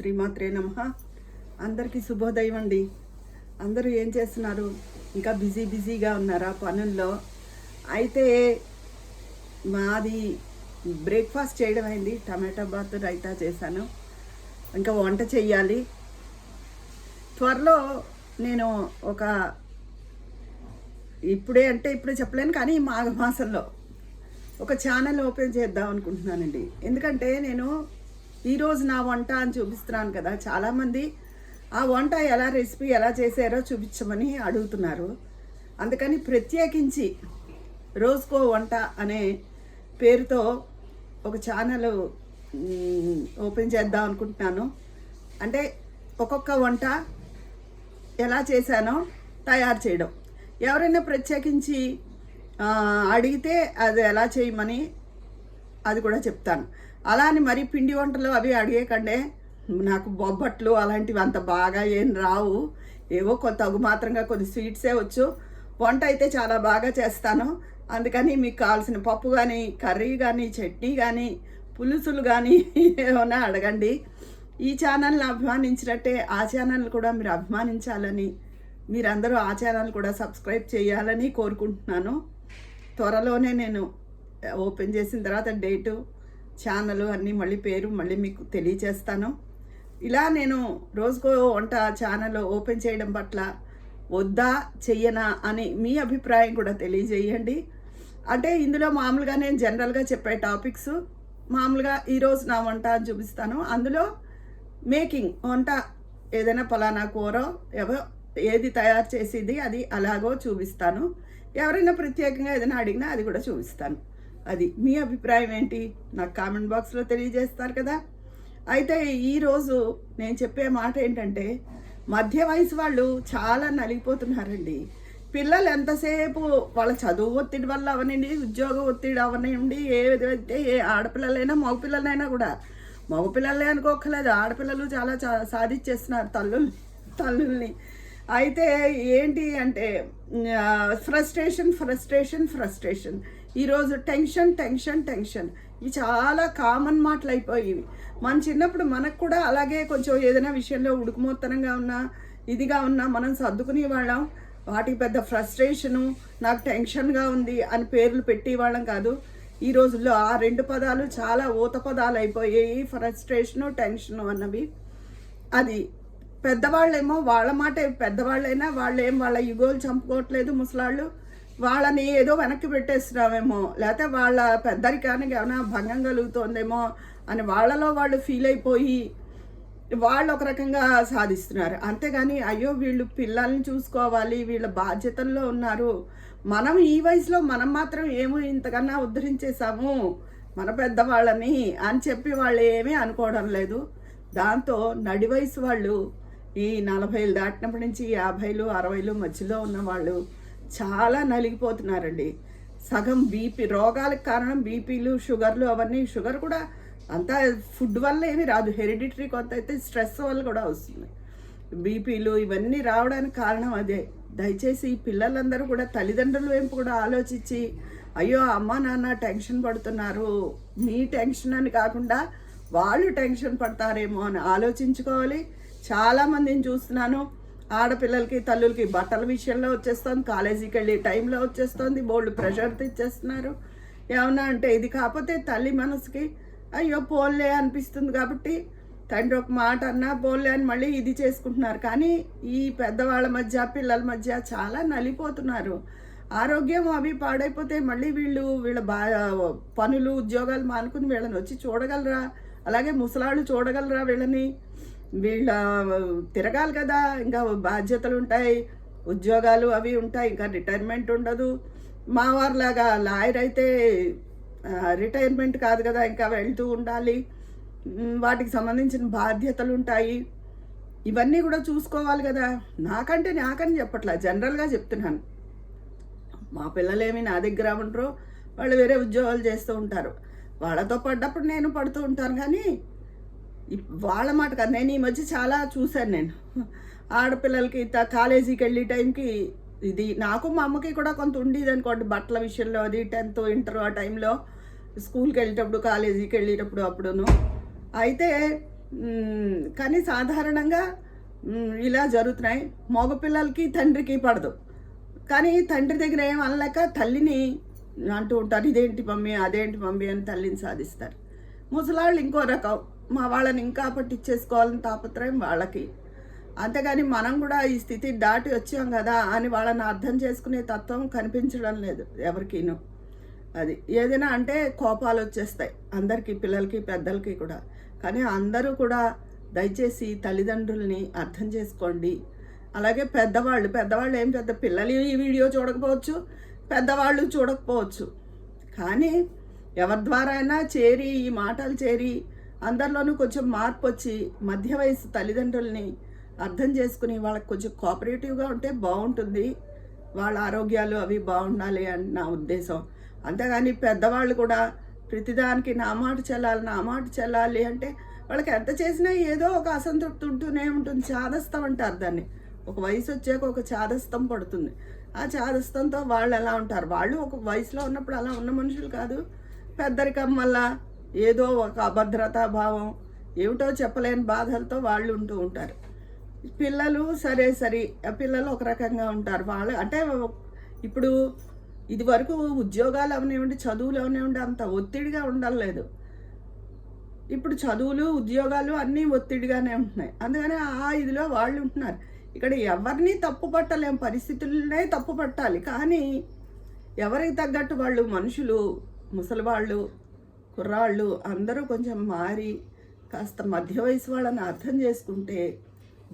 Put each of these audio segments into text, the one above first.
శ్రీమాత్రే నమః. అందరికీ శుభోదయం అండి. అందరూ ఏం చేస్తున్నారు? ఇంకా బిజీగా ఉన్నారా పనుల్లో? అయితే మాది బ్రేక్ఫాస్ట్ చేయడం అయింది. టమాటా బాత్ రైతా చేశాను. ఇంకా వంట చెయ్యాలి. త్వరలో నేను ఇప్పుడే చెప్పలేను, కానీ మాఘమాసంలో ఒక ఛానల్ ఓపెన్ చేద్దాం అనుకుంటున్నానండి. ఎందుకంటే నేను ఈరోజు నా వంట అని చూపిస్తున్నాను కదా, చాలామంది ఆ వంట రెసిపీ ఎలా చేశారో చూపించమని అడుగుతున్నారు. అందుకని ప్రత్యేకించి రోజుకో వంట అనే పేరుతో ఒక ఛానల్ ఓపెన్ చేద్దాం అనుకుంటున్నాను. అంటే ఒక్కొక్క వంట ఎలా చేశానో తయారు చేయడం. ఎవరైనా ప్రత్యేకించి అడిగితే అది ఎలా చేయమని అది కూడా చెప్తాను. అలా అని మరి పిండి వంటలు అవి అడిగేకండే. నాకు బొబ్బట్లు అలాంటివి అంత బాగా ఏం రావు. ఏవో తగు మాత్రంగా కొన్ని స్వీట్సే వచ్చు. వంట అయితే చాలా బాగా చేస్తాను. అందుకని మీకు కావాల్సిన పప్పు కానీ, కర్రీ కానీ, చట్నీ కానీ, పులుసులు కానీ ఏమైనా అడగండి. ఈ ఛానల్ని అభిమానించినట్టే ఆ ఛానల్ కూడా మీరు అభిమానించాలని, మీరందరూ ఆ ఛానల్ కూడా సబ్స్క్రైబ్ చేయాలని కోరుకుంటున్నాను. త్వరలోనే నేను ఓపెన్ చేసిన తర్వాత డేటు, ఛానల్ అన్నీ మళ్ళీ పేరు మళ్ళీ మీకు తెలియచేస్తాను. ఇలా నేను రోజుకో వంట ఛానల్ ఓపెన్ చేయడం పట్ల వద్దా చెయ్యనా అని మీ అభిప్రాయం కూడా తెలియజేయండి. అంటే ఇందులో మామూలుగా నేను జనరల్గా చెప్పే టాపిక్స్ మామూలుగా ఈరోజు నా వంట అని చూపిస్తాను. అందులో మేకింగ్ వంట ఏదైనా పలానా కూర ఏది తయారు చేసేది అది అలాగో చూపిస్తాను. ఎవరైనా ప్రత్యేకంగా ఏదైనా అడిగినా అది కూడా చూపిస్తాను. అది మీ అభిప్రాయం ఏంటి నాకు కామెంట్ బాక్స్లో తెలియజేస్తారు కదా. అయితే ఈరోజు నేను చెప్పే మాట ఏంటంటే, మధ్య వయసు వాళ్ళు చాలా నలిగిపోతున్నారండి. పిల్లలు ఎంతసేపు వాళ్ళ చదువు ఒత్తిడి వల్ల అవనండి, ఉద్యోగ ఒత్తిడి అవనండి, ఏదైతే ఏ ఆడపిల్లలైనా మగపిల్లలైనా కూడా, మగపిల్లలే అనుకోకలేదు, ఆడపిల్లలు చాలా సాధించేస్తున్నారు తల్లుల్ని. అయితే ఏంటి అంటే ఫ్రస్ట్రేషన్. ఈరోజు టెన్షన్ ఇవి చాలా కామన్ మాటలు అయిపోయి. మన చిన్నప్పుడు మనకు కూడా అలాగే కొంచెం ఏదైనా విషయంలో ఉడుకుమోత్తనంగా ఉన్నా ఇదిగా ఉన్నా మనం సర్దుకునే వాళ్ళం. వాటికి పెద్ద ఫ్రస్ట్రేషను, నాకు టెన్షన్గా ఉంది అని పేర్లు పెట్టేవాళ్ళం కాదు. ఈ రోజుల్లో ఆ రెండు పదాలు చాలా ఊత పదాలు అయిపోయాయి, ఫ్రస్ట్రేషను టెన్షను అన్నవి. అది పెద్దవాళ్ళేమో వాళ్ళ మాట, పెద్దవాళ్ళైనా వాళ్ళేం వాళ్ళ యుగోలు చంపుకోవట్లేదు. ముసలాళ్ళు వాళ్ళని ఏదో వెనక్కి పెట్టేస్తున్నామేమో, లేకపోతే వాళ్ళ పెద్దరికానికి ఏమైనా భంగం కలుగుతోందేమో అని వాళ్ళలో వాళ్ళు ఫీల్ అయిపోయి వాళ్ళు ఒక రకంగా సాధిస్తున్నారు. అంతేగాని అయ్యో వీళ్ళు పిల్లల్ని చూసుకోవాలి, వీళ్ళ బాధ్యతల్లో ఉన్నారు, మనం ఈ వయసులో మనం మాత్రం ఏమో ఇంతకన్నా ఉద్ధరించేసాము మన పెద్దవాళ్ళని అని చెప్పి వాళ్ళు ఏమీ అనుకోవడం లేదు. దాంతో నడి వయసు వాళ్ళు ఈ 40 దాటినప్పటి నుంచి 50, 60 మధ్యలో ఉన్న వాళ్ళు చాలా నలిగిపోతున్నారండి. సగం బీపీ రోగాలకు కారణం బీపీలు, షుగర్లు అవన్నీ. షుగర్ కూడా అంతా ఫుడ్ వల్ల ఏమీ రాదు, హెరిడిటరీ కొంత అయితే స్ట్రెస్ వల్ల కూడా వస్తుంది. బీపీలు ఇవన్నీ రావడానికి కారణం అదే. దయచేసి ఈ పిల్లలందరూ కూడా తల్లిదండ్రుల వైపు కూడా ఆలోచించి, అయ్యో అమ్మ నాన్న టెన్షన్ పడుతున్నారు, మీ టెన్షన్ అని కాకుండా వాళ్ళు టెన్షన్ పడతారేమో అని ఆలోచించుకోవాలి. చాలామందిని చూస్తున్నాను, ఆడపిల్లలకి తల్లులకి బట్టల విషయంలో వచ్చేస్తుంది, కాలేజీకి వెళ్ళే టైంలో వచ్చేస్తుంది, బోల్డ్ ప్రెషర్ తెచ్చేస్తున్నారు. ఏమన్నా అంటే ఇది కాకపోతే తల్లి మనసుకి అయ్యో పోన్లే అనిపిస్తుంది. కాబట్టి తండ్రి ఒక మాట అన్నా పోన్లే అని మళ్ళీ ఇది చేసుకుంటున్నారు. కానీ ఈ పెద్దవాళ్ళ మధ్య పిల్లల మధ్య చాలా నలిపోతున్నారు. ఆరోగ్యం అవి పాడైపోతే మళ్ళీ వీళ్ళ పనులు ఉద్యోగాలు మానుకుని వీళ్ళని వచ్చి చూడగలరా? అలాగే ముసలాళ్ళు చూడగలరా వీళ్ళని? వీళ్ళ తిరగాలి కదా, ఇంకా బాధ్యతలు ఉంటాయి, ఉద్యోగాలు అవి ఉంటాయి, ఇంకా రిటైర్మెంట్ ఉండదు. మా వారిలాగా లాయర్ అయితే రిటైర్మెంట్ కాదు కదా, ఇంకా వెళ్తూ ఉండాలి, వాటికి సంబంధించిన బాధ్యతలు ఉంటాయి. ఇవన్నీ కూడా చూసుకోవాలి కదా. నాకని చెప్పట్లా, జనరల్గా చెప్తున్నాను. మా పిల్లలేమి నా దగ్గర ఉండరు, వాళ్ళు వేరే ఉద్యోగాలు చేస్తూ ఉంటారు. వాళ్ళతో పడ్డప్పుడు నేను పడుతూ ఉంటాను. కానీ వాళ్ళ మాట కాదు. నేను ఈ మధ్య చాలా చూశాను. నేను ఆడపిల్లలకి కాలేజీకి వెళ్ళే టైంకి ఇది నాకు మా అమ్మకి కూడా కొంత ఉండేది అనుకోండి, బట్టల విషయంలో. అది 10th ఇంటర్ ఆ టైంలో స్కూల్కి వెళ్ళేటప్పుడు, కాలేజీకి వెళ్ళేటప్పుడు అప్పుడును. అయితే కానీ సాధారణంగా ఇలా జరుగుతున్నాయి. మగపిల్లలకి తండ్రికి పడదు. కానీ తండ్రి దగ్గర ఏం అనలేక తల్లిని అంటూ ఉంటారు, ఇదేంటి మమ్మీ అదేంటి మమ్మీ అని తల్లిని సాధిస్తారు. ముసలాళ్ళు ఇంకో రకం, మా వాళ్ళని ఇంకా పట్టించేసుకోవాలని తాపత్రయం వాళ్ళకి. అంతేగాని మనం కూడా ఈ స్థితి దాటి వచ్చాం కదా అని వాళ్ళని అర్థం చేసుకునే తత్వం కనిపించడం లేదు ఎవరికీను. అది ఏదైనా అంటే కోపాలు వచ్చేస్తాయి అందరికీ, పిల్లలకి పెద్దలకి కూడా. కానీ అందరూ కూడా దయచేసి తల్లిదండ్రుల్ని అర్థం చేసుకోండి. అలాగే పెద్దవాళ్ళు ఏం పెద్ద పిల్లలు ఈ వీడియో చూడకపోవచ్చు, పెద్దవాళ్ళు చూడకపోవచ్చు. కానీ ఎవరి ద్వారా అయినా చేరి ఈ మాటలు చేరి అందరిలోనూ కొంచెం మార్పు వచ్చి మధ్య వయసు తల్లిదండ్రుల్ని అర్థం చేసుకుని వాళ్ళకి కొంచెం కోఆపరేటివ్గా ఉంటే బాగుంటుంది. వాళ్ళ ఆరోగ్యాలు అవి బాగుండాలి అని నా ఉద్దేశం. అంతేగాని పెద్దవాళ్ళు కూడా ప్రతిదానికి నా మాట చెల్లాలి అంటే వాళ్ళకి ఎంత చేసినా ఏదో ఒక అసంతృప్తి ఉంటూనే ఉంటుంది. చాదస్తం అంటారు దాన్ని. ఒక వయసు వచ్చాక ఒక చాదస్తం పడుతుంది. ఆ చాదస్తంతో వాళ్ళు ఎలా ఉంటారు, వాళ్ళు ఒక వయసులో ఉన్నప్పుడు అలా ఉన్న మనుషులు కాదు. పెద్దరికం వల్ల ఏదో ఒక అభద్రతా భావం, ఏమిటో చెప్పలేని బాధలతో వాళ్ళు ఉంటూ ఉంటారు. పిల్లలు పిల్లలు ఒక రకంగా ఉంటారు. వాళ్ళు అంటే ఇప్పుడు ఇది వరకు ఉద్యోగాలు అవనివ్వండి, చదువులు అవనివ్వండి, అంత ఒత్తిడిగా ఉండలేదు. ఇప్పుడు చదువులు ఉద్యోగాలు అన్నీ ఒత్తిడిగానే ఉంటున్నాయి. అందుకని ఆ ఇదిలో వాళ్ళు ఉంటున్నారు. ఇక్కడ ఎవరిని తప్పు పట్టలేం, పరిస్థితులనే తప్పు పట్టాలి. కానీ ఎవరికి తగ్గట్టు వాళ్ళు మనుషులు, ముసలివాళ్ళు, కుర్రాళ్ళు అందరూ కొంచెం మారి కాస్త మధ్య వయసు వాళ్ళని అర్థం చేసుకుంటే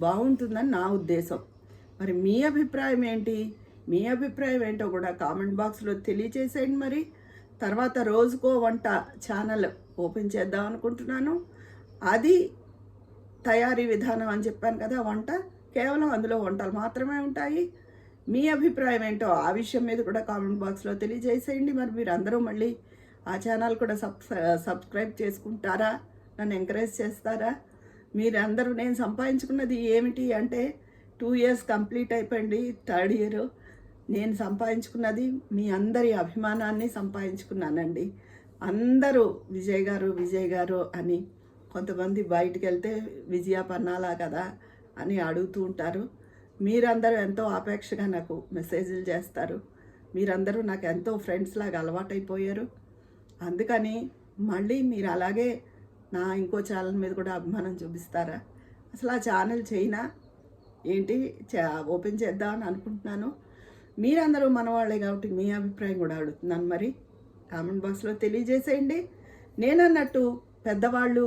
బాగుంటుందని నా ఉద్దేశం. మరి మీ అభిప్రాయం ఏంటి? మీ అభిప్రాయం ఏంటో కూడా కామెంట్ బాక్స్లో తెలియచేసేయండి. మరి తర్వాత రోజుకో వంట ఛానల్ ఓపెన్ చేద్దాం అనుకుంటున్నాను. అది తయారీ విధానం అని చెప్పాను కదా, వంట కేవలం అందులో వంటలు మాత్రమే ఉంటాయి. మీ అభిప్రాయం ఏంటో ఆ విషయం మీద కూడా కామెంట్ బాక్స్లో తెలియజేసేయండి. మరి మీరు అందరూ మళ్ళీ ఆ ఛానల్ కూడా సబ్స్క్రైబ్ చేసుకుంటారా, నన్ను ఎంకరేజ్ చేస్తారా? మీరందరూ నేను సంపాదించుకున్నది ఏమిటి అంటే 2 years కంప్లీట్ అయిపోయింది, 3rd year. నేను సంపాదించుకున్నది మీ అందరి అభిమానాన్ని సంపాదించుకున్నానండి. అందరూ విజయ్ గారు అని కొంతమంది బయటికి వెళ్తే విజయ పన్నాలా కదా అని అడుగుతూ ఉంటారు. మీరందరూ ఎంతో ఆపేక్షగా నాకు మెసేజ్లు చేస్తారు. మీరందరూ నాకు ఎంతో ఫ్రెండ్స్ లాగా అలవాటైపోయారు. అందుకని మళ్ళీ మీరు అలాగే నా ఇంకో ఛానల్ మీద కూడా అభిమానం చూపిస్తారా? అసలు ఆ ఛానల్ చేయనా ఏంటి, ఓపెన్ చేద్దామని అనుకుంటున్నాను. మీరందరూ మనవాళ్ళే కాబట్టి మీ అభిప్రాయం కూడా అడుగుతున్నాను. మరి కామెంట్ బాక్స్లో తెలియజేసేయండి. నేనన్నట్టు పెద్దవాళ్ళు,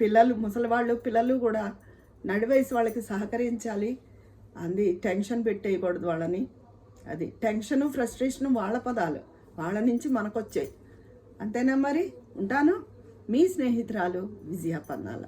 పిల్లలు, ముసలివాళ్ళు, పిల్లలు కూడా నడి వయసు వాళ్ళకి సహకరించాలి. అది టెన్షన్ పెట్టేయకూడదు వాళ్ళని. అది టెన్షను, ఫ్రస్ట్రేషను వాళ్ళ పదాలు, వాళ్ళ నుంచి మనకొచ్చాయి. అంతేనా? మరి ఉంటాను. మీ స్నేహితురాలు విజయ పన్నాల.